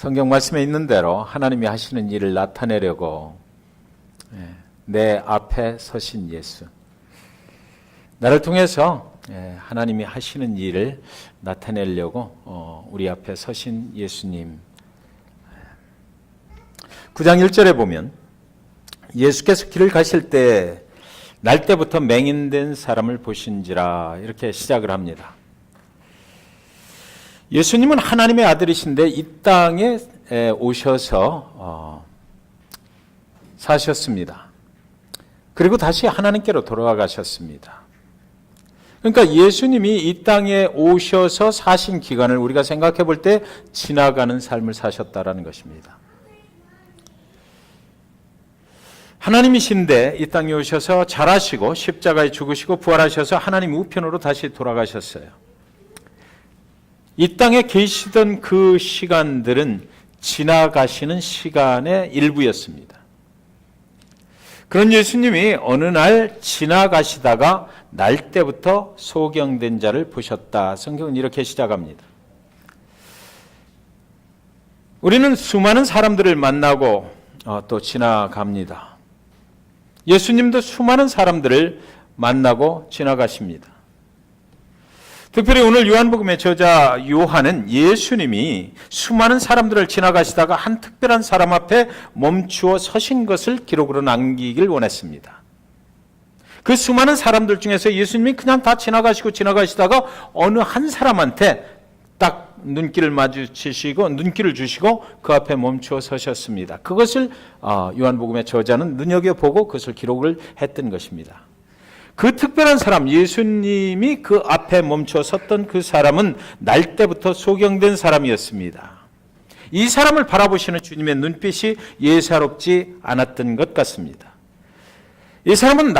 성경 말씀에 있는 대로 하나님이 하시는 일을 나타내려고 내 앞에 서신 예수, 나를 통해서 하나님이 하시는 일을 나타내려고 우리 앞에 서신 예수님. 9장 1절에 보면 예수께서 길을 가실 때 날때부터 맹인된 사람을 보신지라, 이렇게 시작을 합니다. 예수님은 하나님의 아들이신데 이 땅에 오셔서 사셨습니다. 그리고 다시 하나님께로 돌아가셨습니다. 그러니까 예수님이 이 땅에 오셔서 사신 기간을 우리가 생각해 볼 때 지나가는 삶을 사셨다라는 것입니다. 하나님이신데 이 땅에 오셔서 자라시고 십자가에 죽으시고 부활하셔서 하나님 우편으로 다시 돌아가셨어요. 이 땅에 계시던 그 시간들은 지나가시는 시간의 일부였습니다. 그런 예수님이 어느 날 지나가시다가 날때부터 소경된 자를 보셨다. 성경은 이렇게 시작합니다. 우리는 수많은 사람들을 만나고 또 지나갑니다. 예수님도 수많은 사람들을 만나고 지나가십니다. 특별히 오늘 요한복음의 저자 요한은 예수님이 수많은 사람들을 지나가시다가 한 특별한 사람 앞에 멈추어 서신 것을 기록으로 남기길 원했습니다. 그 수많은 사람들 중에서 예수님이 그냥 다 지나가시다가 어느 한 사람한테 딱 눈길을 주시고 그 앞에 멈추어 서셨습니다. 그것을 요한복음의 저자는 눈여겨보고 그것을 기록을 했던 것입니다. 그 특별한 사람, 예수님이 그 앞에 멈춰 섰던 그 사람은 날때부터 소경된 사람이었습니다. 이 사람을 바라보시는 주님의 눈빛이 예사롭지 않았던 것 같습니다. 이 사람은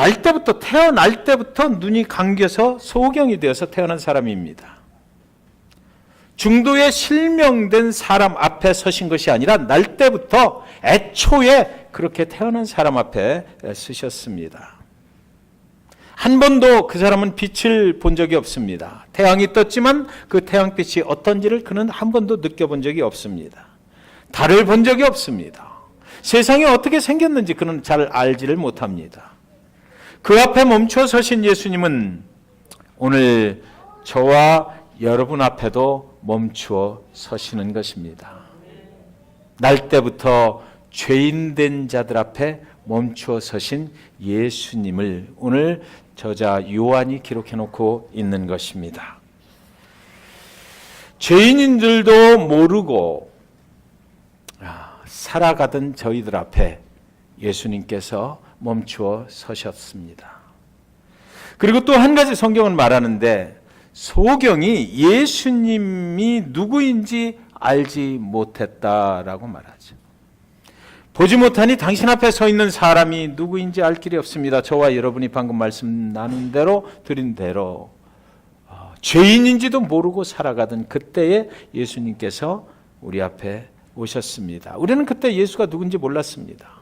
태어날 때부터 눈이 감겨서 소경이 되어서 태어난 사람입니다. 중도에 실명된 사람 앞에 서신 것이 아니라 날 때부터 애초에 그렇게 태어난 사람 앞에 서셨습니다. 한 번도 그 사람은 빛을 본 적이 없습니다. 태양이 떴지만 그 태양빛이 어떤지를 그는 한 번도 느껴본 적이 없습니다. 달을 본 적이 없습니다. 세상이 어떻게 생겼는지 그는 잘 알지를 못합니다. 그 앞에 멈춰 서신 예수님은 오늘 저와 여러분 앞에도 멈추어 서시는 것입니다. 날 때부터 죄인된 자들 앞에 멈추어 서신 예수님을 오늘 저자 요한이 기록해 놓고 있는 것입니다. 죄인인 줄도 모르고 살아가던 저희들 앞에 예수님께서 멈추어 서셨습니다. 그리고 또 한 가지 성경은 말하는데 소경이 예수님이 누구인지 알지 못했다라고 말하죠. 보지 못하니 당신 앞에 서 있는 사람이 누구인지 알 길이 없습니다. 저와 여러분이 방금 말씀 나눈 대로 드린 대로 죄인인지도 모르고 살아가던 그때에 예수님께서 우리 앞에 오셨습니다. 우리는 그때 예수가 누군지 몰랐습니다.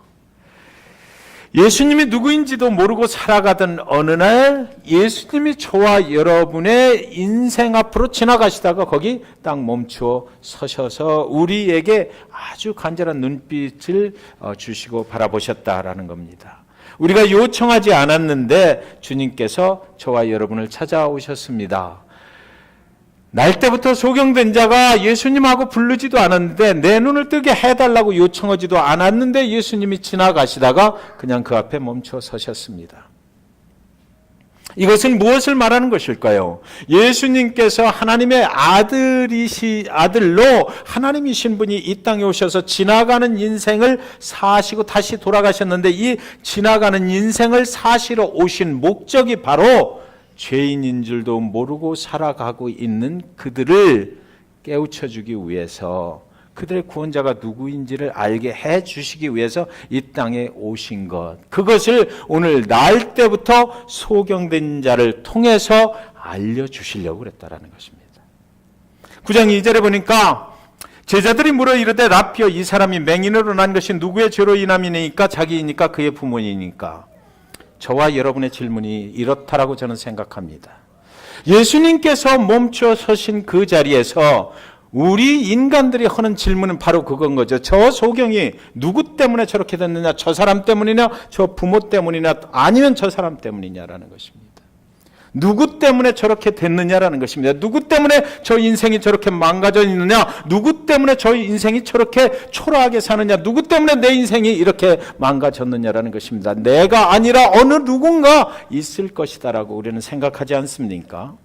예수님이 누구인지도 모르고 살아가던 어느 날 예수님이 저와 여러분의 인생 앞으로 지나가시다가 거기 딱 멈추어 서셔서 우리에게 아주 간절한 눈빛을 주시고 바라보셨다라는 겁니다. 우리가 요청하지 않았는데 주님께서 저와 여러분을 찾아오셨습니다. 날 때부터 소경된 자가 예수님하고 부르지도 않았는데 내 눈을 뜨게 해달라고 요청하지도 않았는데 예수님이 지나가시다가 그냥 그 앞에 멈춰 서셨습니다. 이것은 무엇을 말하는 것일까요? 예수님께서 하나님의 아들로 하나님이신 분이 이 땅에 오셔서 지나가는 인생을 사시고 다시 돌아가셨는데 이 지나가는 인생을 사시러 오신 목적이 바로 죄인인 줄도 모르고 살아가고 있는 그들을 깨우쳐주기 위해서 그들의 구원자가 누구인지를 알게 해주시기 위해서 이 땅에 오신 것, 그것을 오늘 날 때부터 소경된 자를 통해서 알려주시려고 그랬다라는 것입니다. 9장 2절에 보니까 제자들이 물어 이르되 라피어 이 사람이 맹인으로 난 것이 누구의 죄로 인함이니까 자기이니까 그의 부모이니까. 저와 여러분의 질문이 이렇다라고 저는 생각합니다. 예수님께서 멈춰 서신 그 자리에서 우리 인간들이 하는 질문은 바로 그건 거죠. 저 소경이 누구 때문에 저렇게 됐느냐? 저 사람 때문이냐? 저 부모 때문이냐? 아니면 저 사람 때문이냐라는 것입니다. 누구 때문에 저렇게 됐느냐라는 것입니다. 누구 때문에 저 인생이 저렇게 망가져 있느냐? 누구 때문에 저 인생이 저렇게 초라하게 사느냐? 누구 때문에 내 인생이 이렇게 망가졌느냐라는 것입니다. 내가 아니라 어느 누군가 있을 것이다라고 우리는 생각하지 않습니까?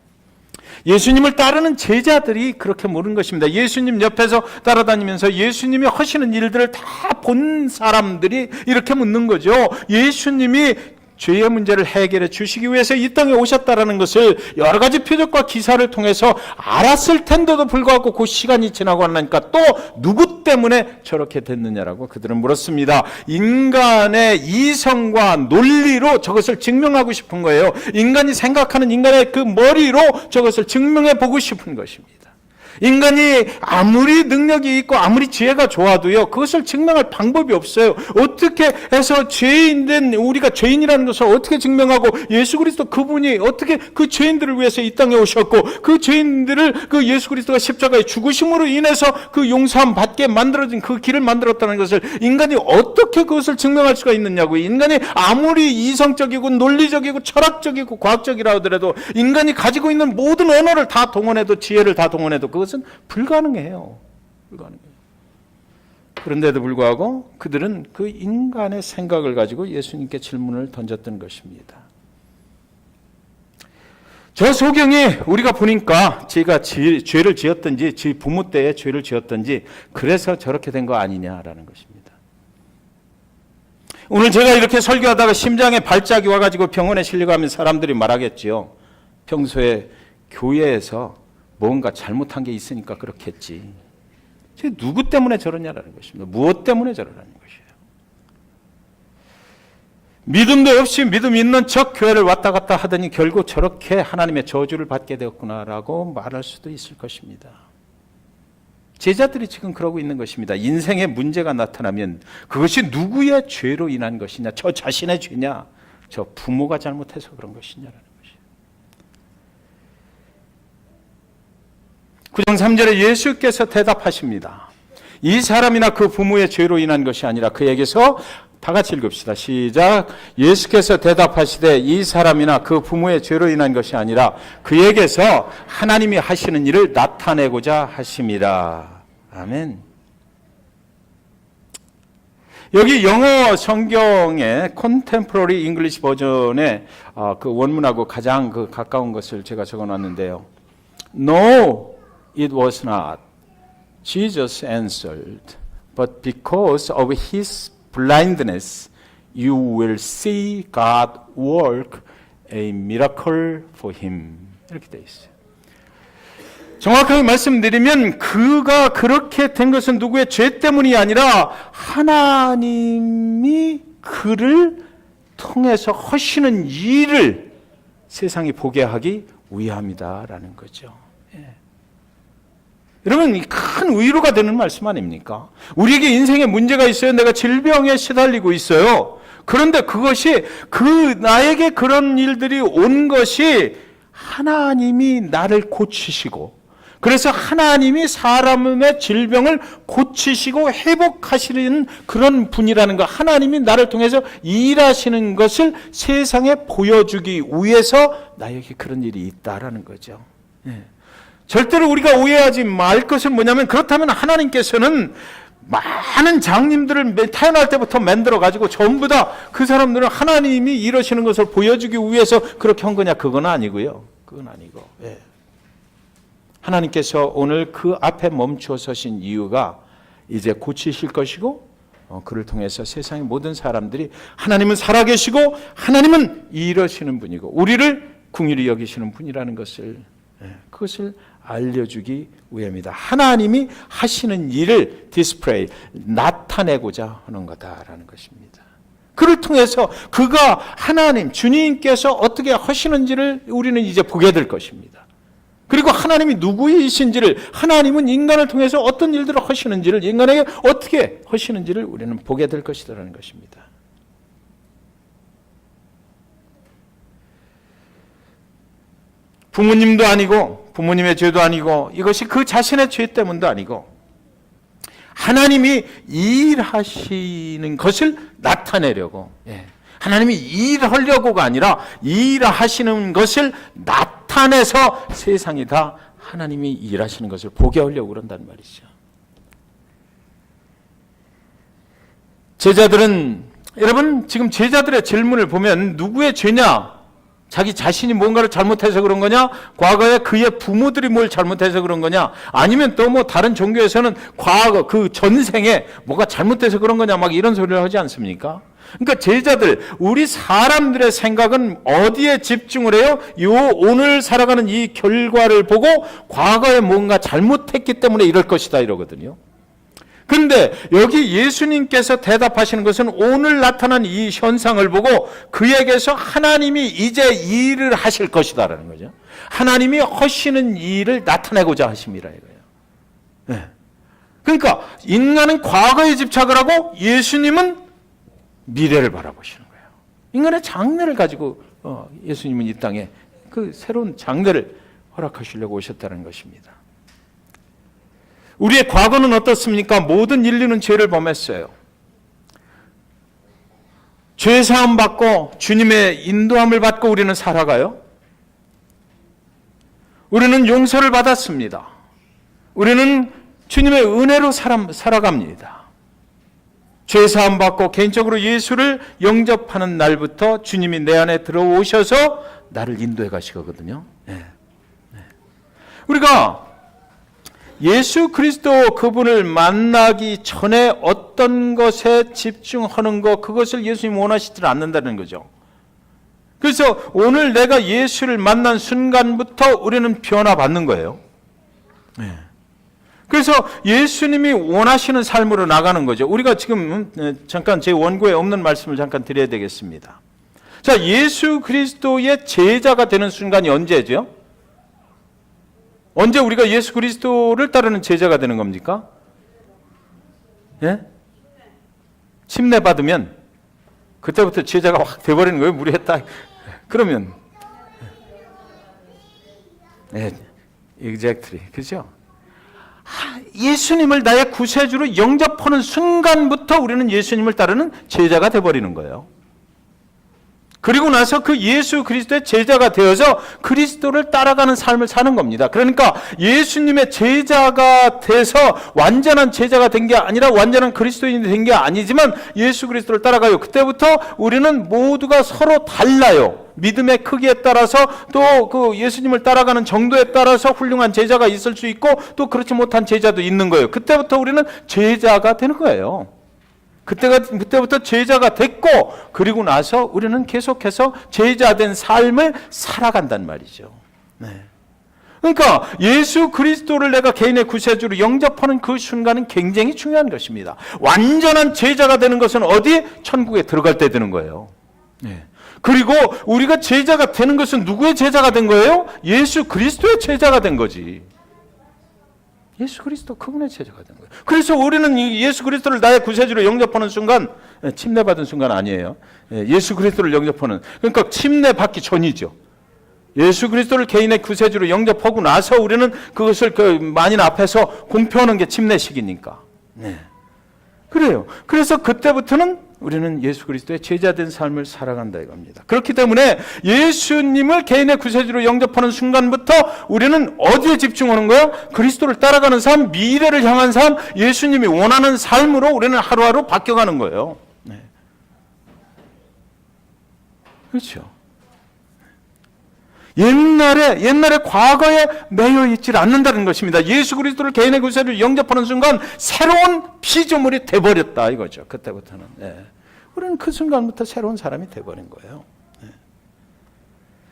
예수님을 따르는 제자들이 그렇게 물은 것입니다. 예수님 옆에서 따라다니면서 예수님이 하시는 일들을 다 본 사람들이 이렇게 묻는 거죠. 예수님이 죄의 문제를 해결해 주시기 위해서 이 땅에 오셨다라는 것을 여러 가지 표적과 기사를 통해서 알았을 텐데도 불구하고 그 시간이 지나고 나니까 또 누구 때문에 저렇게 됐느냐라고 그들은 물었습니다. 인간의 이성과 논리로 저것을 증명하고 싶은 거예요. 인간이 생각하는 인간의 그 머리로 저것을 증명해 보고 싶은 것입니다. 인간이 아무리 능력이 있고 아무리 지혜가 좋아도요, 그것을 증명할 방법이 없어요. 어떻게 해서 죄인된 우리가 죄인이라는 것을 어떻게 증명하고, 예수 그리스도 그분이 어떻게 그 죄인들을 위해서 이 땅에 오셨고 그 죄인들을 그 예수 그리스도가 십자가에 죽으심으로 인해서 그 용서함 받게 만들어진 그 길을 만들었다는 것을 인간이 어떻게 그것을 증명할 수가 있느냐고요. 인간이 아무리 이성적이고 논리적이고 철학적이고 과학적이라 하더라도 인간이 가지고 있는 모든 언어를 다 동원해도, 지혜를 다 동원해도 그것은 불가능해요. 불가능해요. 그런데도 불구하고 그들은 그 인간의 생각을 가지고 예수님께 질문을 던졌던 것입니다. 저 소경이 우리가 보니까 제가 죄를 지었든지 제 부모 때에 죄를 지었든지 그래서 저렇게 된 거 아니냐라는 것입니다. 오늘 제가 이렇게 설교하다가 심장에 발작이 와가지고 병원에 실려가면 사람들이 말하겠지요. 평소에 교회에서 뭔가 잘못한 게 있으니까 그렇겠지. 누구 때문에 저러냐라는 것입니다. 무엇 때문에 저러냐는 것이에요. 믿음도 없이 믿음 있는 척 교회를 왔다 갔다 하더니 결국 저렇게 하나님의 저주를 받게 되었구나라고 말할 수도 있을 것입니다. 제자들이 지금 그러고 있는 것입니다. 인생에 문제가 나타나면 그것이 누구의 죄로 인한 것이냐, 저 자신의 죄냐, 저 부모가 잘못해서 그런 것이냐라는 9장 3절에 예수께서 대답하십니다. 이 사람이나 그 부모의 죄로 인한 것이 아니라 그에게서, 다 같이 읽읍시다. 시작. 예수께서 대답하시되 이 사람이나 그 부모의 죄로 인한 것이 아니라 그에게서 하나님이 하시는 일을 나타내고자 하심이라. 아멘. 여기 영어 성경의 컨템포러리 잉글리시 버전의 그 원문하고 가장 그 가까운 것을 제가 적어놨는데요. No, it was not. Jesus answered, but because of his blindness, you will see God work a miracle for him. 이렇게 되어 있어요. 정확하게 말씀드리면 그가 그렇게 된 것은 누구의 죄 때문이 아니라 하나님이 그를 통해서 하시는 일을 세상이 보게 하기 위함이다라는 거죠. 여러분, 큰 위로가 되는 말씀 아닙니까? 우리에게 인생에 문제가 있어요. 내가 질병에 시달리고 있어요. 그런데 그것이 나에게 그런 일들이 온 것이 하나님이 나를 고치시고, 그래서 하나님이 사람의 질병을 고치시고 회복하시는 그런 분이라는 것, 하나님이 나를 통해서 일하시는 것을 세상에 보여주기 위해서 나에게 그런 일이 있다라는 거죠. 절대로 우리가 오해하지 말 것은 뭐냐면, 그렇다면 하나님께서는 많은 장님들을 태어날 때부터 만들어가지고 전부 다 그 사람들은 하나님이 이러시는 것을 보여주기 위해서 그렇게 한 거냐? 그건 아니고요. 그건 아니고. 하나님께서 오늘 그 앞에 멈춰 서신 이유가 이제 고치실 것이고, 그를 통해서 세상의 모든 사람들이 하나님은 살아계시고 하나님은 이러시는 분이고 우리를 긍휼히 여기시는 분이라는 것을, 그것을 알려주기 위함이다. 하나님이 하시는 일을 디스플레이, 나타내고자 하는 거다라는 것입니다. 그를 통해서 그가 하나님, 주님께서 어떻게 하시는지를 우리는 이제 보게 될 것입니다. 그리고 하나님이 누구이신지를, 하나님은 인간을 통해서 어떤 일들을 하시는지를, 인간에게 어떻게 하시는지를 우리는 보게 될 것이라는 것입니다. 부모님도 아니고 부모님의 죄도 아니고 이것이 그 자신의 죄 때문도 아니고 하나님이 일하시는 것을 나타내려고, 하나님이 일하려고가 아니라 일하시는 것을 나타내서 세상이 다 하나님이 일하시는 것을 보게 하려고 그런단 말이죠. 제자들은, 여러분 지금 제자들의 질문을 보면 누구의 죄냐? 자기 자신이 뭔가를 잘못해서 그런 거냐? 과거에 그의 부모들이 뭘 잘못해서 그런 거냐? 아니면 또 뭐 다른 종교에서는 과거 그 전생에 뭐가 잘못해서 그런 거냐? 막 이런 소리를 하지 않습니까? 그러니까 제자들, 우리 사람들의 생각은 어디에 집중을 해요? 요 오늘 살아가는 이 결과를 보고 과거에 뭔가 잘못했기 때문에 이럴 것이다 이러거든요. 그런데 여기 예수님께서 대답하시는 것은 오늘 나타난 이 현상을 보고 그에게서 하나님이 이제 일을 하실 것이다라는 거죠. 하나님이 하시는 일을 나타내고자 하심이라 이거예요. 네. 그러니까 인간은 과거에 집착을 하고 예수님은 미래를 바라보시는 거예요. 인간의 장래를 가지고 예수님은 이 땅에 그 새로운 장래를 허락하시려고 오셨다는 것입니다. 우리의 과거는 어떻습니까? 모든 인류는 죄를 범했어요. 죄 사함 받고 주님의 인도함을 받고 우리는 살아가요. 우리는 용서를 받았습니다. 우리는 주님의 은혜로 살아갑니다. 죄 사함 받고 개인적으로 예수를 영접하는 날부터 주님이 내 안에 들어오셔서 나를 인도해 가시거든요. 우리가 예수 그리스도 그분을 만나기 전에 어떤 것에 집중하는 것, 그것을 예수님 원하시지 않는다는 거죠. 그래서 오늘 내가 예수를 만난 순간부터 우리는 변화받는 거예요. 그래서 예수님이 원하시는 삶으로 나가는 거죠. 우리가 지금 잠깐 제 원고에 없는 말씀을 잠깐 드려야 되겠습니다. 자, 예수 그리스도의 제자가 되는 순간이 언제죠? 언제 우리가 예수 그리스도를 따르는 제자가 되는 겁니까? 침례 받으면 그때부터 제자가 확 돼버리는 거예요. 무리했다. 그러면 exactly. 그죠? 예수님을 나의 구세주로 영접하는 순간부터 우리는 예수님을 따르는 제자가 돼버리는 거예요. 그리고 나서 그 예수 그리스도의 제자가 되어서 그리스도를 따라가는 삶을 사는 겁니다. 그러니까 예수님의 제자가 돼서 완전한 제자가 된 게 아니라 완전한 그리스도인이 된 게 아니지만 예수 그리스도를 따라가요. 그때부터 우리는 모두가 서로 달라요. 믿음의 크기에 따라서 또 그 예수님을 따라가는 정도에 따라서 훌륭한 제자가 있을 수 있고 또 그렇지 못한 제자도 있는 거예요. 그때부터 우리는 제자가 되는 거예요. 그때부터 제자가 됐고 그리고 나서 우리는 계속해서 제자된 삶을 살아간단 말이죠. 그러니까 예수 그리스도를 내가 개인의 구세주로 영접하는 그 순간은 굉장히 중요한 것입니다. 완전한 제자가 되는 것은 어디? 천국에 들어갈 때 되는 거예요. 그리고 우리가 제자가 되는 것은 누구의 제자가 된 거예요? 예수 그리스도의 제자가 된 거지. 예수 그리스도 그분의 제자가 된 거예요. 그래서 우리는 예수 그리스도를 나의 구세주로 영접하는 순간, 침례받은 순간 아니에요. 예수 그리스도를 영접하는, 그러니까 침례받기 전이죠. 예수 그리스도를 개인의 구세주로 영접하고 나서 우리는 그것을 그 만인 앞에서 공표하는 게 침례식이니까. 그래요. 그래서 그때부터는 우리는 예수 그리스도의 제자된 삶을 살아간다 이겁니다. 그렇기 때문에 예수님을 개인의 구세주로 영접하는 순간부터 우리는 어디에 집중하는 거야? 그리스도를 따라가는 삶, 미래를 향한 삶, 예수님이 원하는 삶으로 우리는 하루하루 바뀌어가는 거예요. 그렇죠. 옛날에 과거에 매여 있질 않는다는 것입니다. 예수 그리스도를 개인의 구세주로 영접하는 순간 새로운 피조물이 돼버렸다 이거죠. 그때부터는. 우리는 그 순간부터 새로운 사람이 돼버린 거예요.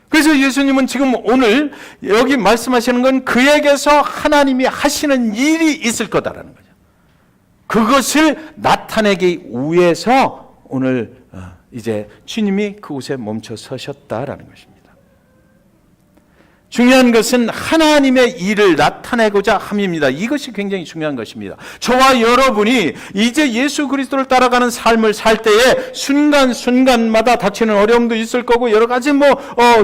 그래서 예수님은 지금 오늘 여기 말씀하시는 건 그에게서 하나님이 하시는 일이 있을 거다라는 거죠. 그것을 나타내기 위해서 오늘 이제 주님이 그곳에 멈춰 서셨다라는 것입니다. 중요한 것은 하나님의 일을 나타내고자 함입니다. 이것이 굉장히 중요한 것입니다. 저와 여러분이 이제 예수 그리스도를 따라가는 삶을 살 때에 순간순간마다 닥치는 어려움도 있을 거고 여러 가지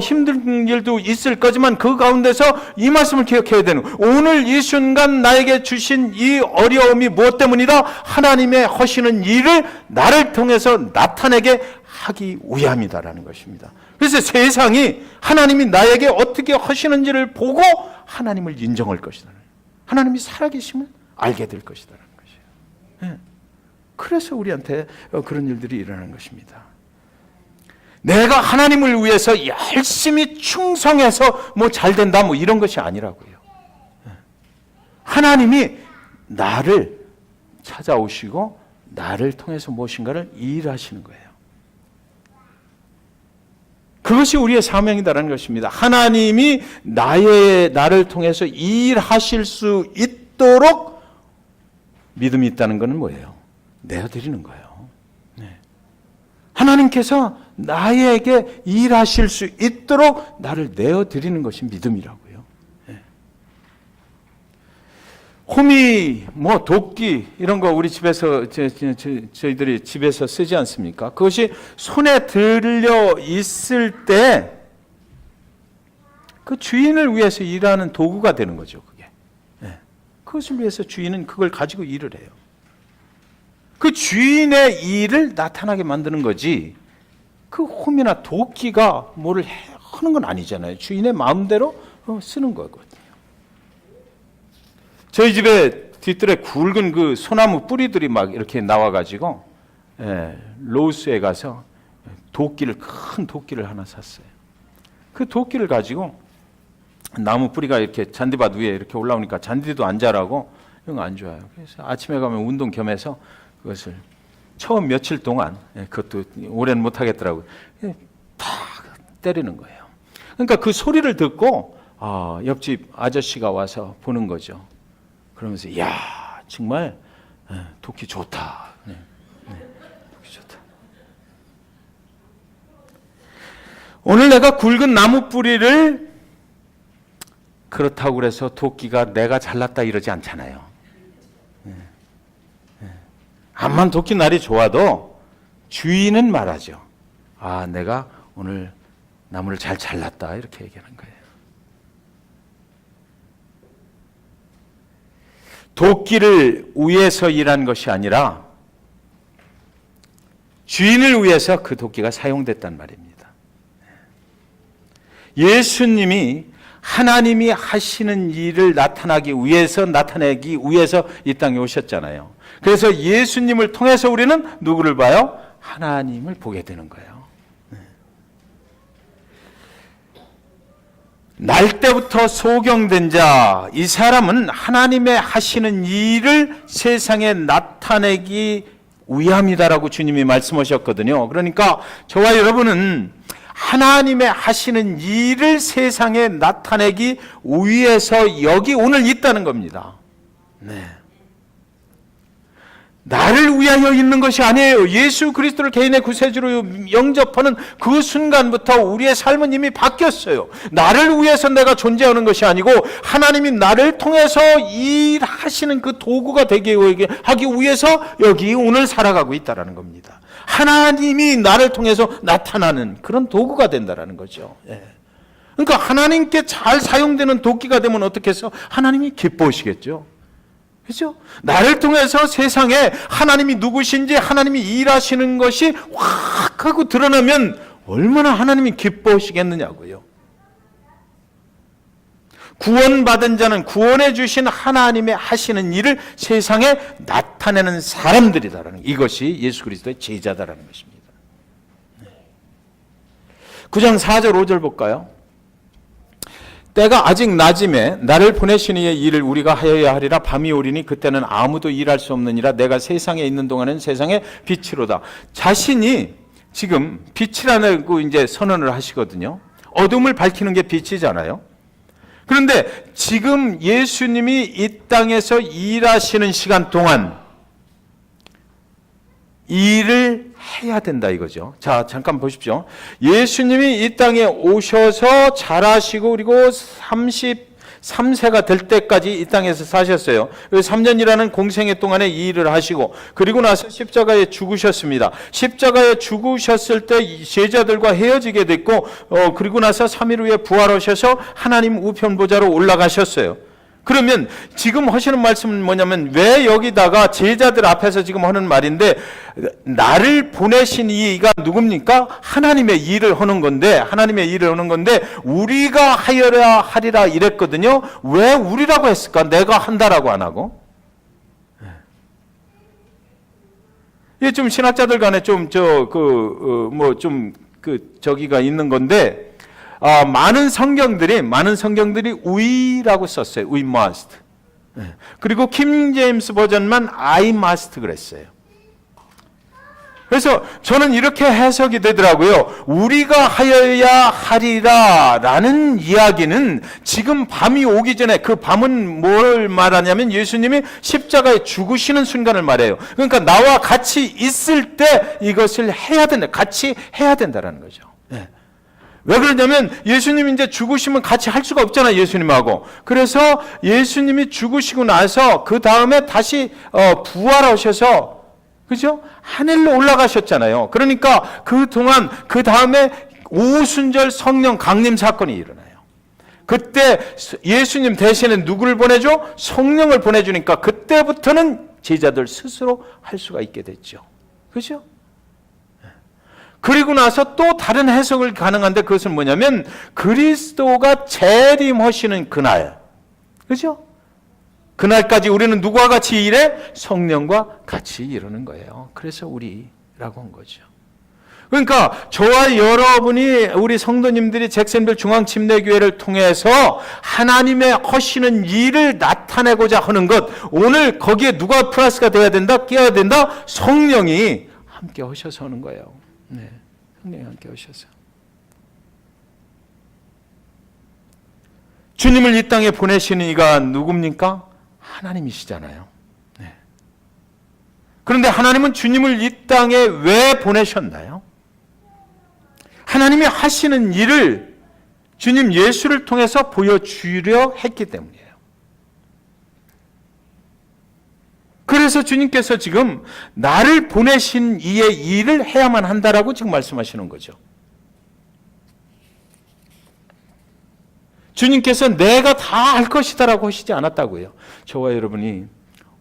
힘든 일도 있을 거지만 그 가운데서 이 말씀을 기억해야 되는 거예요. 오늘 이 순간 나에게 주신 이 어려움이 무엇 때문이다? 하나님의 하시는 일을 나를 통해서 나타내게 하기 위함이다라는 것입니다. 그래서 세상이 하나님이 나에게 어떻게 하시는지를 보고 하나님을 인정할 것이다. 하나님이 살아계심을 알게 될 것이다라는 것이에요. 그래서 우리한테 그런 일들이 일어나는 것입니다. 내가 하나님을 위해서 열심히 충성해서 잘 된다 이런 것이 아니라고요. 하나님이 나를 찾아오시고 나를 통해서 무엇인가를 일하시는 거예요. 그것이 우리의 사명이다라는 것입니다. 하나님이 나를 통해서 일하실 수 있도록 믿음이 있다는 것은 뭐예요? 내어드리는 거예요. 네. 하나님께서 나에게 일하실 수 있도록 나를 내어드리는 것이 믿음이라고요. 네. 호미, 도끼 이런 거 우리 집에서 저희들이 집에서 쓰지 않습니까? 그것이 손에 들려 있을 때 그 주인을 위해서 일하는 도구가 되는 거죠. 그게. 네. 그것을 위해서 주인은 그걸 가지고 일을 해요. 그 주인의 일을 나타나게 만드는 거지. 그 홈이나 도끼가 뭐를 하는 건 아니잖아요. 주인의 마음대로 쓰는 거거든요. 저희 집에 뒷뜰에 굵은 그 소나무 뿌리들이 막 이렇게 나와가지고 로스에 가서 큰 도끼를 하나 샀어요. 그 도끼를 가지고 나무 뿌리가 이렇게 잔디밭 위에 이렇게 올라오니까 잔디도 안 자라고 이런 거 안 좋아요. 그래서 아침에 가면 운동 겸해서 그것을 처음 며칠 동안 그것도 오래는 못 하겠더라고요. 탁 때리는 거예요. 그러니까 그 소리를 듣고 옆집 아저씨가 와서 보는 거죠. 그러면서 정말 도끼 좋다. 도끼 좋다. 오늘 내가 굵은 나무 뿌리를 그렇다고 그래서 도끼가 내가 잘났다 이러지 않잖아요. 암만 도끼 날이 좋아도 주인은 말하죠. 내가 오늘 나무를 잘 잘랐다 이렇게 얘기하는 거예요. 도끼를 위해서 일한 것이 아니라 주인을 위해서 그 도끼가 사용됐단 말입니다. 예수님이 하나님이 하시는 일을 나타내기 위해서 이 땅에 오셨잖아요. 그래서 예수님을 통해서 우리는 누구를 봐요? 하나님을 보게 되는 거예요. 날 때부터 소경된 자, 이 사람은 하나님의 하시는 일을 세상에 나타내기 위함이다라고 주님이 말씀하셨거든요. 그러니까 저와 여러분은 하나님의 하시는 일을 세상에 나타내기 위해서 여기 오늘 있다는 겁니다. 네. 나를 위하여 있는 것이 아니에요. 예수 그리스도를 개인의 구세주로 영접하는 그 순간부터 우리의 삶은 이미 바뀌었어요. 나를 위해서 내가 존재하는 것이 아니고 하나님이 나를 통해서 일하시는 그 도구가 되게 하기 위해서 여기 오늘 살아가고 있다는 겁니다. 하나님이 나를 통해서 나타나는 그런 도구가 된다는 거죠. 그러니까 하나님께 잘 사용되는 도끼가 되면 어떻게 해서 하나님이 기뻐하시겠죠. 그렇죠? 나를 통해서 세상에 하나님이 누구신지 하나님이 일하시는 것이 확 하고 드러나면 얼마나 하나님이 기뻐하시겠느냐고요. 구원받은 자는 구원해 주신 하나님의 하시는 일을 세상에 나타내는 사람들이다라는 이것이 예수 그리스도의 제자다라는 것입니다. 9장 4절 5절 볼까요? 때가 아직 낮임에 나를 보내신 이의 일을 우리가 하여야 하리라. 밤이 오리니 그때는 아무도 일할 수 없느니라. 내가 세상에 있는 동안은 세상의 빛이로다. 자신이 지금 빛이라고 이제 선언을 하시거든요. 어둠을 밝히는 게 빛이잖아요. 그런데 지금 예수님이 이 땅에서 일하시는 시간 동안 일을 해야 된다 이거죠. 자, 잠깐 보십시오. 예수님이 이 땅에 오셔서 자라시고 그리고 33세가 될 때까지 이 땅에서 사셨어요. 3년이라는 공생애 동안에 이 일을 하시고 그리고 나서 십자가에 죽으셨습니다. 십자가에 죽으셨을 때 제자들과 헤어지게 됐고 그리고 나서 3일 후에 부활하셔서 하나님 우편 보좌로 올라가셨어요. 그러면 지금 하시는 말씀은 뭐냐면 왜 여기다가 제자들 앞에서 지금 하는 말인데 나를 보내신 이가 누굽니까? 하나님의 일을 하는 건데 하나님의 일을 하는 건데 우리가 하여야 하리라 이랬거든요. 왜 우리라고 했을까? 내가 한다라고 안 하고? 이게 좀 신학자들 간에 저기가 있는 건데 많은 성경들이 we라고 썼어요. we must. 그리고 킹 제임스 버전만 I must 그랬어요. 그래서 저는 이렇게 해석이 되더라고요. 우리가 하여야 하리라 라는 이야기는 지금 밤이 오기 전에 그 밤은 뭘 말하냐면 예수님이 십자가에 죽으시는 순간을 말해요. 그러니까 나와 같이 있을 때 이것을 해야 된다. 같이 해야 된다라는 거죠. 왜 그러냐면 예수님이 이제 죽으시면 같이 할 수가 없잖아요. 예수님하고. 그래서 예수님이 죽으시고 나서 그 다음에 다시 부활하셔서 그죠? 하늘로 올라가셨잖아요. 그러니까 그동안 그 다음에 오순절 성령 강림 사건이 일어나요. 그때 예수님 대신에 누구를 보내죠? 성령을 보내주니까 그때부터는 제자들 스스로 할 수가 있게 됐죠. 그죠? 그리고 나서 또 다른 해석을 가능한데 그것은 뭐냐면 그리스도가 재림하시는 그날. 그죠? 그날까지 우리는 누구와 같이 일해? 성령과 같이 이루는 거예요. 그래서 우리라고 한 거죠. 그러니까 저와 여러분이 우리 성도님들이 잭슨빌 중앙침례교회를 통해서 하나님의 하시는 일을 나타내고자 하는 것, 오늘 거기에 누가 플러스가 돼야 된다? 끼어야 된다? 성령이 함께 하셔서 하는 거예요. 네, 성령이 함께 하셔서. 주님을 이 땅에 보내시는 이가 누굽니까? 하나님이시잖아요. 네. 그런데 하나님은 주님을 이 땅에 왜 보내셨나요? 하나님이 하시는 일을 주님 예수를 통해서 보여주려 했기 때문이에요. 그래서 주님께서 지금 나를 보내신 이의 일을 해야만 한다라고 지금 말씀하시는 거죠. 주님께서 내가 다 할 것이다라고 하시지 않았다고요. 저와 여러분이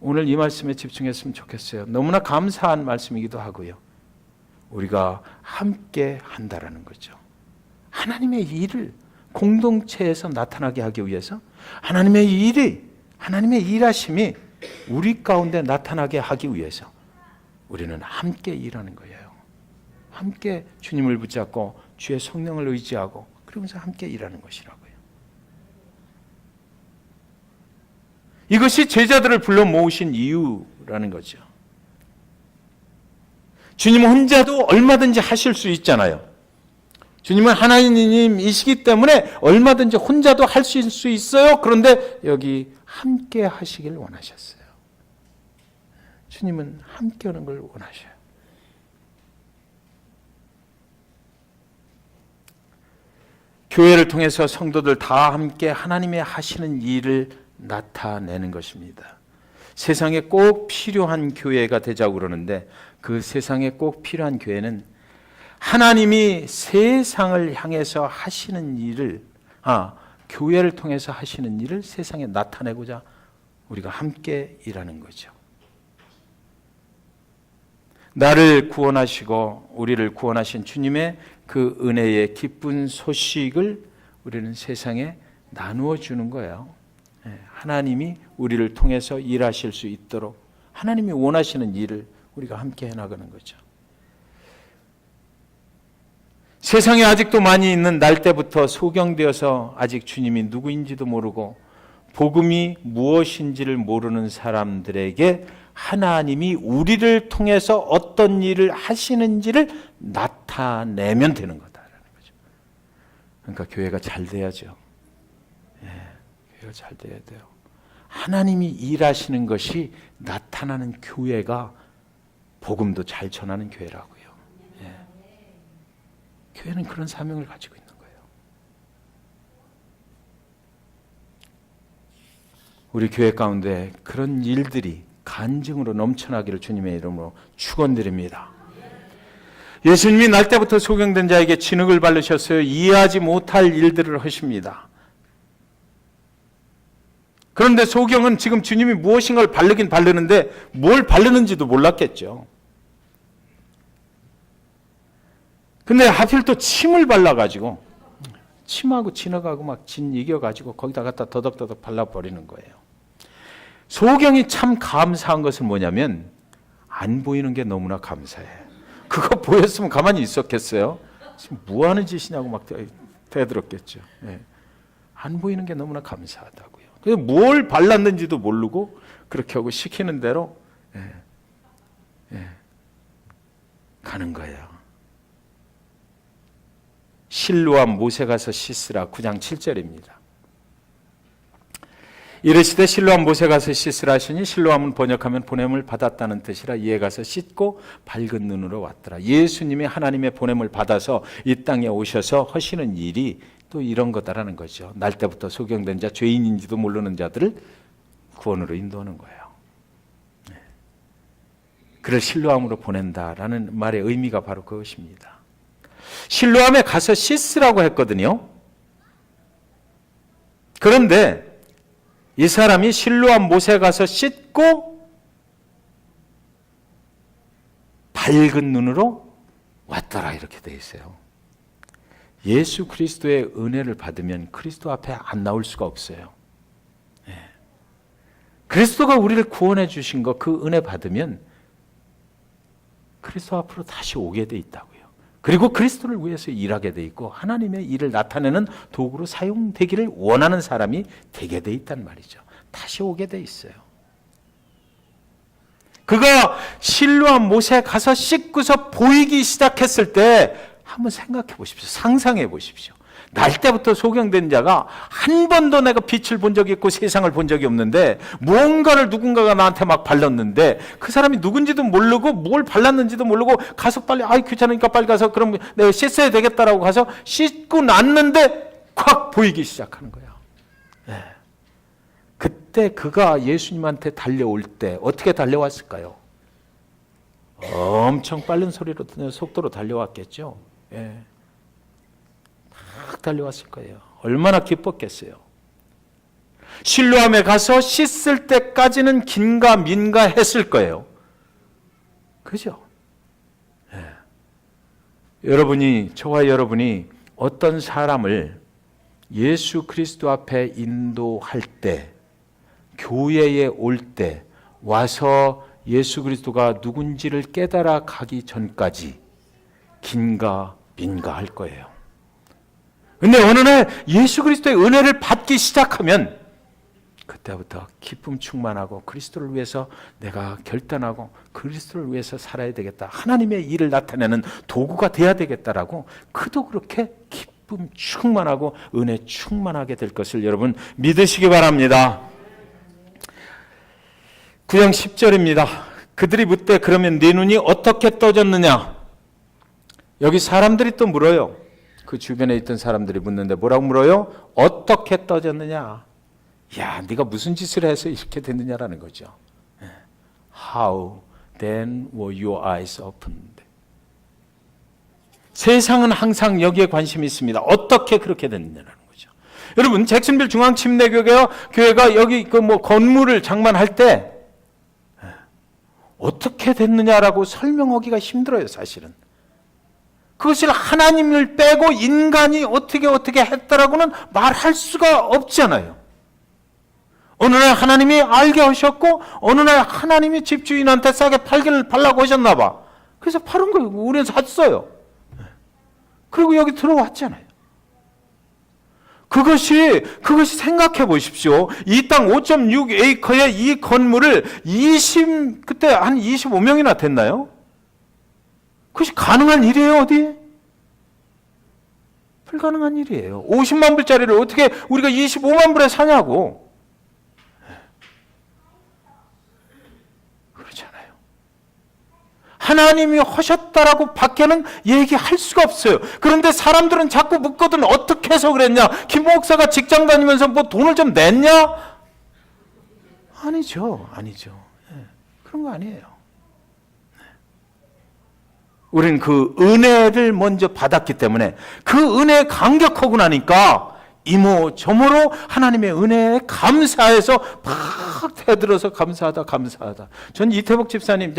오늘 이 말씀에 집중했으면 좋겠어요. 너무나 감사한 말씀이기도 하고요. 우리가 함께 한다라는 거죠. 하나님의 일을 공동체에서 나타나게 하기 위해서 하나님의 일하심이 우리 가운데 나타나게 하기 위해서 우리는 함께 일하는 거예요. 함께 주님을 붙잡고 주의 성령을 의지하고 그러면서 함께 일하는 것이라고요. 이것이 제자들을 불러 모으신 이유라는 거죠. 주님 혼자도 얼마든지 하실 수 있잖아요. 주님은 하나님이시기 때문에 얼마든지 혼자도 할 수 있어요. 그런데 여기 함께 하시길 원하셨어요. 주님은 함께 하는 걸 원하셔요. 교회를 통해서 성도들 다 함께 하나님의 하시는 일을 나타내는 것입니다. 세상에 꼭 필요한 교회가 되자고 그러는데 그 세상에 꼭 필요한 교회는 하나님이 세상을 향해서 하시는 일을 교회를 통해서 하시는 일을 세상에 나타내고자 우리가 함께 일하는 거죠. 나를 구원하시고 우리를 구원하신 주님의 그 은혜의 기쁜 소식을 우리는 세상에 나누어 주는 거예요. 하나님이 우리를 통해서 일하실 수 있도록 하나님이 원하시는 일을 우리가 함께 해나가는 거죠. 세상에 아직도 많이 있는 날 때부터 소경되어서 아직 주님이 누구인지도 모르고 복음이 무엇인지를 모르는 사람들에게 하나님이 우리를 통해서 어떤 일을 하시는지를 나타내면 되는 거다라는 거죠. 그러니까 교회가 잘 돼야죠. 교회가 잘 돼야 돼요. 하나님이 일하시는 것이 나타나는 교회가 복음도 잘 전하는 교회라고요. 예. 교회는 그런 사명을 가지고 있는 거예요. 우리 교회 가운데 그런 일들이 간증으로 넘쳐나기를 주님의 이름으로 축원드립니다. 예수님이 날 때부터 소경된 자에게 진흙을 바르셨어요. 이해하지 못할 일들을 하십니다. 그런데 소경은 지금 주님이 무엇인가를 바르긴 바르는데 뭘 바르는지도 몰랐겠죠. 근데 하필 또 침을 발라가지고 침하고 진흙하고 막 진 이겨가지고 거기다 갖다 더덕더덕 발라버리는 거예요. 소경이 참 감사한 것은 뭐냐면 안 보이는 게 너무나 감사해. 그거 보였으면 가만히 있었겠어요? 지금 뭐 하는 짓이냐고 막 대들었겠죠. 네. 안 보이는 게 너무나 감사하다고요. 그래서 뭘 발랐는지도 모르고 그렇게 하고 시키는 대로 가는 거예요. 실로암 못에 가서 씻으라 9장 7절입니다. 이르시되 실로암 못에 가서 씻으라 하시니 실로암은 번역하면 보냄을 받았다는 뜻이라 이에 가서 씻고 밝은 눈으로 왔더라. 예수님이 하나님의 보냄을 받아서 이 땅에 오셔서 하시는 일이 또 이런 거다라는 거죠. 날 때부터 소경된 자, 죄인인지도 모르는 자들을 구원으로 인도하는 거예요. 그를 실로암으로 보낸다라는 말의 의미가 바로 그것입니다. 실로암에 가서 씻으라고 했거든요. 그런데 이 사람이 실로암 못에 가서 씻고 밝은 눈으로 왔더라 이렇게 되어 있어요. 예수 그리스도의 은혜를 받으면 그리스도 앞에 안 나올 수가 없어요. 그리스도가 우리를 구원해 주신 거 그 은혜 받으면 그리스도 앞으로 다시 오게 돼 있다고요. 그리고 그리스도를 위해서 일하게 돼 있고 하나님의 일을 나타내는 도구로 사용되기를 원하는 사람이 되게 돼 있단 말이죠. 다시 오게 돼 있어요. 그가 실로암 못에 가서 씻고서 보이기 시작했을 때 한번 생각해 보십시오. 상상해 보십시오. 날 때부터 소경된 자가 한 번도 내가 빛을 본 적이 있고 세상을 본 적이 없는데 무언가를 누군가가 나한테 막 발랐는데 그 사람이 누군지도 모르고 뭘 발랐는지도 모르고 가서 빨리 귀찮으니까 빨리 가서 그럼 내가 씻어야 되겠다라고 가서 씻고 났는데 콱 보이기 시작하는 거야. 네. 그때 그가 예수님한테 달려올 때 어떻게 달려왔을까요? 엄청 빠른 속도로 달려왔겠죠. 예. 막 달려왔을 거예요. 얼마나 기뻤겠어요. 실로암에 가서 씻을 때까지는 긴가 민가 했을 거예요. 그죠? 예. 저와 여러분이 어떤 사람을 예수 그리스도 앞에 인도할 때, 교회에 올 때, 와서 예수 그리스도가 누군지를 깨달아 가기 전까지 긴가 민가 할 거예요. 근데 어느 날 예수 그리스도의 은혜를 받기 시작하면 그때부터 기쁨 충만하고 그리스도를 위해서 내가 결단하고 그리스도를 위해서 살아야 되겠다. 하나님의 일을 나타내는 도구가 돼야 되겠다라고 그도 그렇게 기쁨 충만하고 은혜 충만하게 될 것을 여러분 믿으시기 바랍니다. 9장 10절입니다. 그들이 묻되 그러면 네 눈이 어떻게 떠졌느냐? 여기 사람들이 또 물어요. 그 주변에 있던 사람들이 묻는데 뭐라고 물어요? 어떻게 떠졌느냐? 야, 네가 무슨 짓을 해서 이렇게 됐느냐라는 거죠. How then were your eyes opened? 세상은 항상 여기에 관심이 있습니다. 어떻게 그렇게 됐느냐라는 거죠. 여러분, 잭슨빌 중앙침례교회가 여기 건물을 장만할 때 어떻게 됐느냐라고 설명하기가 힘들어요, 사실은. 그것을 하나님을 빼고 인간이 어떻게 했다라고는 말할 수가 없잖아요. 어느 날 하나님이 알게 하셨고 어느 날 하나님이 집주인한테 싸게 팔기를 달라고 하셨나 봐. 그래서 팔은 거예요. 우리는 샀어요. 그리고 여기 들어왔잖아요. 그것이 생각해 보십시오. 이 땅 5.6에이커의 이 건물을 그때 한 25명이나 됐나요? 그것이 가능한 일이에요, 어디? 불가능한 일이에요. 50만 불짜리를 어떻게 우리가 25만 불에 사냐고. 하나님이 하셨다라고 밖에는 얘기할 수가 없어요. 그런데 사람들은 자꾸 묻거든. 어떻게 해서 그랬냐? 김 목사가 직장 다니면서 뭐 돈을 좀 냈냐? 아니죠. 그런 거 아니에요. 우리는 그 은혜를 먼저 받았기 때문에 그 은혜에 감격하고 나니까 이모저모로 하나님의 은혜에 감사해서 팍 대들어서 감사하다. 전 이태복 집사님,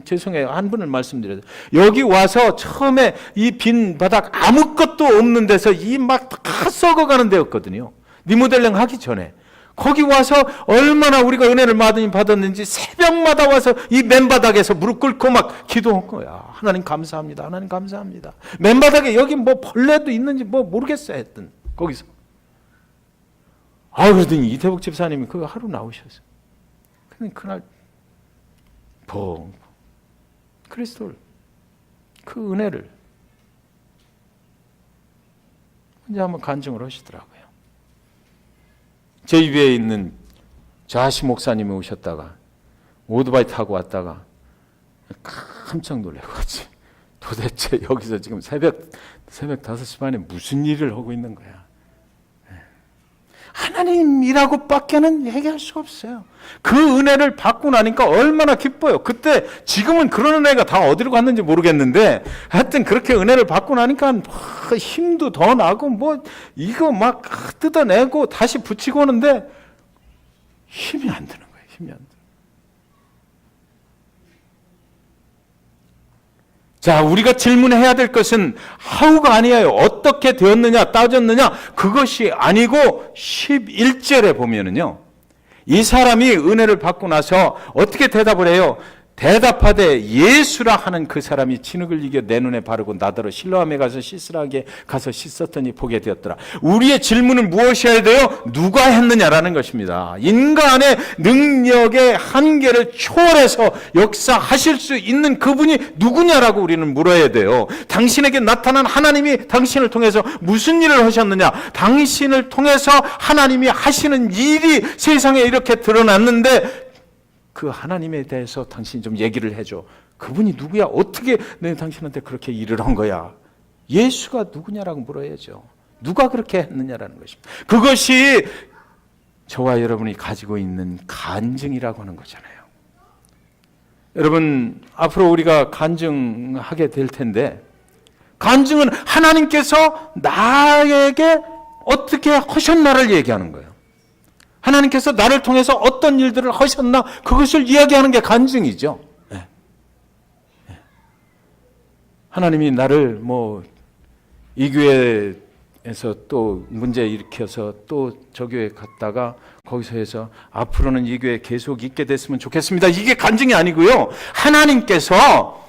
죄송해요, 한 분을 말씀드려요. 여기 와서 처음에 이 빈 바닥 아무것도 없는 데서 이 막 다 썩어가는 데였거든요. 리모델링 하기 전에. 거기 와서 얼마나 우리가 은혜를 많이 받았는지 새벽마다 와서 이 맨바닥에서 무릎 꿇고 막 기도한 거야. 하나님 감사합니다. 하나님 감사합니다. 맨바닥에 여기 뭐 벌레도 있는지 뭐 모르겠어요 했던 거기서. 그러더니 이태복 집사님이 그 하루 나오셨어요. 근데 그날 그리스도를, 그 은혜를 혼자 한번 간증을 하시더라고요. 제 위에 있는 자시 목사님이 오셨다가 오토바이 타고 왔다가 깜짝 놀래고 도대체 여기서 지금 새벽 5시 반에 무슨 일을 하고 있는 거야. 하나님이라고 밖에는 얘기할 수가 없어요. 그 은혜를 받고 나니까 얼마나 기뻐요. 그때 지금은 그런 은혜가 다 어디로 갔는지 모르겠는데 하여튼 그렇게 은혜를 받고 나니까 힘도 더 나고 뭐 이거 막 뜯어내고 다시 붙이고 오는데 힘이 안 드는 거예요. 힘이 안 드는. 자, 우리가 질문해야 될 것은 how가 아니에요. 어떻게 되었느냐, 따졌느냐, 그것이 아니고 11절에 보면은요, 이 사람이 은혜를 받고 나서 어떻게 대답을 해요? 대답하되 예수라 하는 그 사람이 진흙을 이겨 내 눈에 바르고 나더러 실로암에 가서 씻으라게 가서 씻었더니 보게 되었더라. 우리의 질문은 무엇이어야 돼요? 누가 했느냐라는 것입니다. 인간의 능력의 한계를 초월해서 역사하실 수 있는 그분이 누구냐라고 우리는 물어야 돼요. 당신에게 나타난 하나님이 당신을 통해서 무슨 일을 하셨느냐? 당신을 통해서 하나님이 하시는 일이 세상에 이렇게 드러났는데 그 하나님에 대해서 당신이 좀 얘기를 해줘. 그분이 누구야? 어떻게 내 당신한테 그렇게 일을 한 거야? 예수가 누구냐라고 물어야죠. 누가 그렇게 했느냐라는 것입니다. 그것이 저와 여러분이 가지고 있는 간증이라고 하는 거잖아요. 여러분, 앞으로 우리가 간증하게 될 텐데, 간증은 하나님께서 나에게 어떻게 하셨나를 얘기하는 거예요. 하나님께서 나를 통해서 어떤 일들을 하셨나, 그것을 이야기하는 게 간증이죠. 네. 네. 하나님이 나를 이 교회에서 또 문제 일으켜서 또 저 교회 갔다가 거기서 해서 앞으로는 이 교회에 계속 있게 됐으면 좋겠습니다. 이게 간증이 아니고요. 하나님께서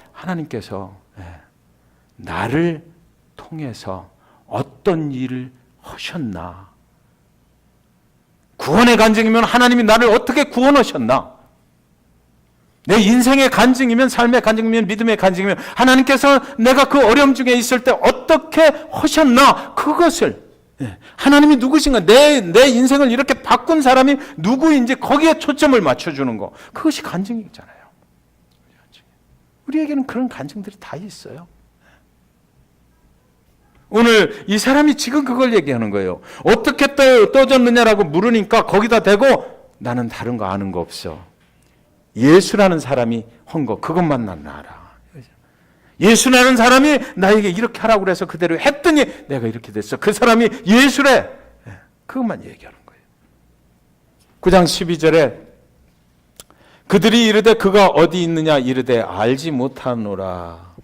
나를 통해서 어떤 일을 하셨나. 구원의 간증이면 하나님이 나를 어떻게 구원하셨나? 내 인생의 간증이면, 삶의 간증이면, 믿음의 간증이면 하나님께서 내가 그 어려움 중에 있을 때 어떻게 하셨나? 그것을, 하나님이 누구신가? 내 인생을 이렇게 바꾼 사람이 누구인지 거기에 초점을 맞춰주는 거, 그것이 간증이잖아요. 우리에게는 그런 간증들이 다 있어요. 오늘 이 사람이 지금 그걸 얘기하는 거예요. 어떻게 떠졌느냐라고 물으니까 거기다 대고 나는 다른 거 아는 거 없어. 예수라는 사람이 한 거, 그것만 난 알아. 예수라는 사람이 나에게 이렇게 하라고 그래서 그대로 했더니 내가 이렇게 됐어. 그 사람이 예수래. 그것만 얘기하는 거예요. 9장 12절에 그들이 이르되 그가 어디 있느냐 이르되 알지 못하노라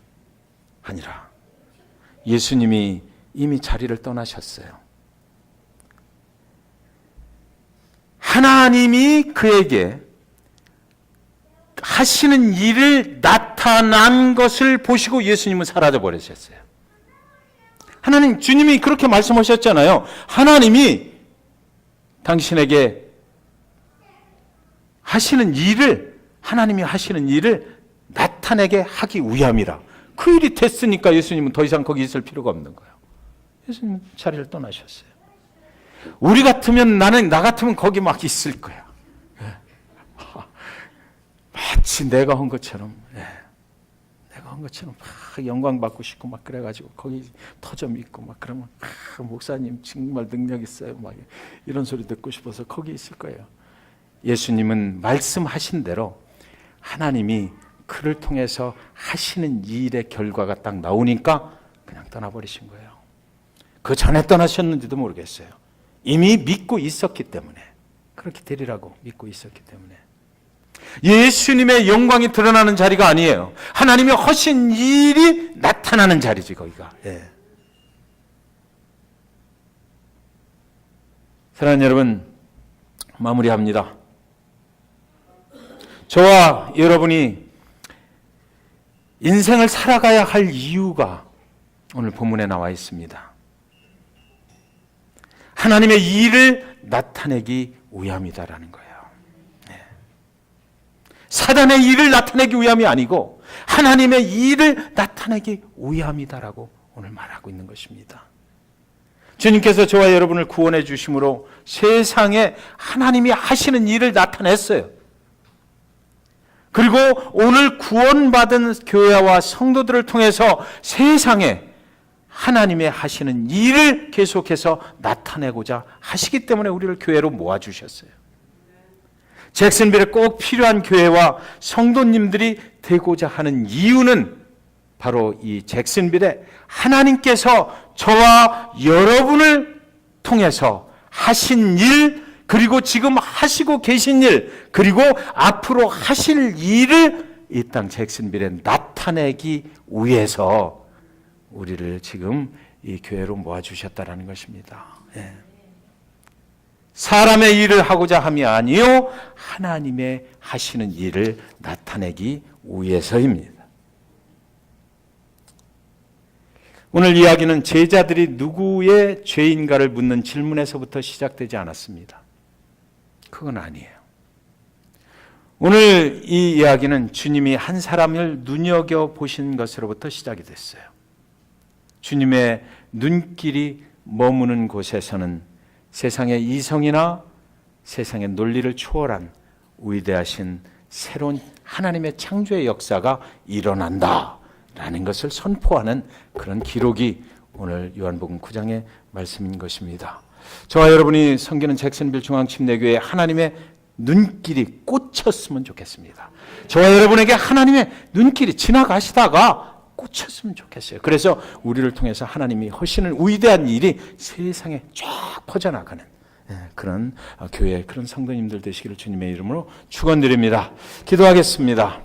하니라. 예수님이 이미 자리를 떠나셨어요. 하나님이 그에게 하시는 일을 나타난 것을 보시고 예수님은 사라져 버리셨어요. 하나님, 주님이 그렇게 말씀하셨잖아요. 하나님이 당신에게 하시는 일을, 하나님이 하시는 일을 나타내게 하기 위함이라. 그 일이 됐으니까 예수님은 더 이상 거기 있을 필요가 없는 거예요. 예수님은 자리를 떠나셨어요. 우리 같으면, 나 같으면 거기 막 있을 거야. 마치 내가 한 것처럼. 내가 한 것처럼 막 영광 받고 싶고 막 그래가지고 거기 터져 믿고 막 그러면 목사님 정말 능력 있어요. 막 이런 소리 듣고 싶어서 거기 있을 거예요. 예수님은 말씀하신 대로 하나님이 그를 통해서 하시는 일의 결과가 딱 나오니까 그냥 떠나버리신 거예요. 그 전에 떠나셨는지도 모르겠어요. 이미 믿고 있었기 때문에, 그렇게 되리라고 믿고 있었기 때문에. 예수님의 영광이 드러나는 자리가 아니에요. 하나님이 하신 일이 나타나는 자리지, 거기가. 예. 사랑하는 여러분, 마무리합니다. 저와 여러분이 인생을 살아가야 할 이유가 오늘 본문에 나와 있습니다. 하나님의 일을 나타내기 위함이다라는 거예요. 네. 사단의 일을 나타내기 위함이 아니고 하나님의 일을 나타내기 위함이다라고 오늘 말하고 있는 것입니다. 주님께서 저와 여러분을 구원해 주심으로 세상에 하나님이 하시는 일을 나타냈어요. 그리고 오늘 구원받은 교회와 성도들을 통해서 세상에 하나님의 하시는 일을 계속해서 나타내고자 하시기 때문에 우리를 교회로 모아주셨어요. 잭슨빌에 꼭 필요한 교회와 성도님들이 되고자 하는 이유는 바로 이 잭슨빌에 하나님께서 저와 여러분을 통해서 하신 일, 그리고 지금 하시고 계신 일, 그리고 앞으로 하실 일을 이 땅 잭슨빌에 나타내기 위해서 우리를 지금 이 교회로 모아주셨다라는 것입니다. 예. 사람의 일을 하고자 함이 아니요 하나님의 하시는 일을 나타내기 위해서입니다. 오늘 이야기는 제자들이 누구의 죄인가를 묻는 질문에서부터 시작되지 않았습니다. 그건 아니에요. 오늘 이 이야기는 주님이 한 사람을 눈여겨보신 것으로부터 시작이 됐어요. 주님의 눈길이 머무는 곳에서는 세상의 이성이나 세상의 논리를 초월한 위대하신 새로운 하나님의 창조의 역사가 일어난다라는 것을 선포하는 그런 기록이 오늘 요한복음 9장의 말씀인 것입니다. 저와 여러분이 섬기는 잭슨빌 중앙침례교회에 하나님의 눈길이 꽂혔으면 좋겠습니다. 저와 여러분에게 하나님의 눈길이 지나가시다가 꽂혔으면 좋겠어요. 그래서 우리를 통해서 하나님이 하시는 위대한 일이 세상에 쫙 퍼져나가는 그런 교회, 그런 성도님들 되시기를 주님의 이름으로 축원드립니다. 기도하겠습니다.